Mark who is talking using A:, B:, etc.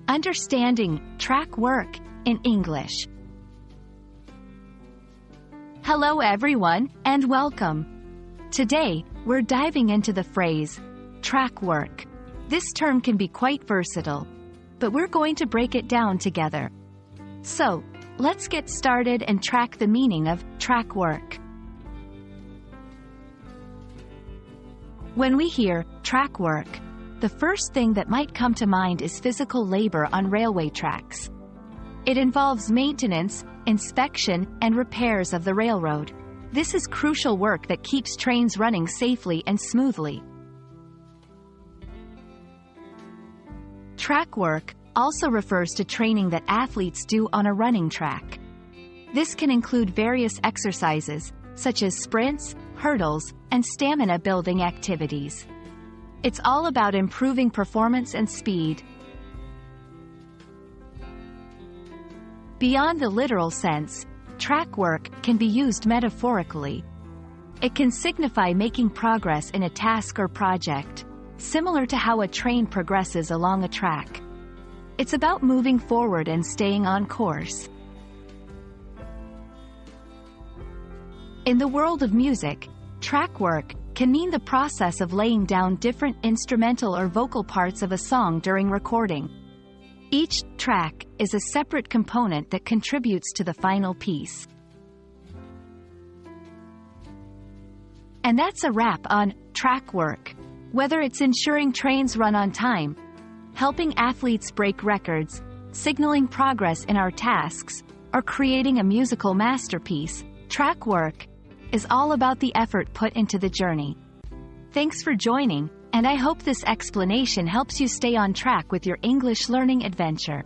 A: Understanding track work in English. Hello everyone, and welcome. Today, we're diving into the phrase, track work. This term can be quite versatile, but we're going to break it down together. So, let's get started and track the meaning of track work. When we hear track work, the first thing that might come to mind is physical labor on railway tracks. It involves maintenance, inspection, and repairs of the railroad. This is crucial work that keeps trains running safely and smoothly. Track work also refers to training that athletes do on a running track. This can include various exercises, such as sprints, hurdles, and stamina-building activities. It's all about improving performance and speed. Beyond the literal sense, track work can be used metaphorically. It can signify making progress in a task or project, similar to how a train progresses along a track. It's about moving forward and staying on course. In the world of music, track work can mean the process of laying down different instrumental or vocal parts of a song during recording. Each track is a separate component that contributes to the final piece. And that's a wrap on track work. Whether it's ensuring trains run on time, helping athletes break records, signaling progress in our tasks, or creating a musical masterpiece, track work is all about the effort put into the journey. Thanks for joining, and I hope this explanation helps you stay on track with your English learning adventure.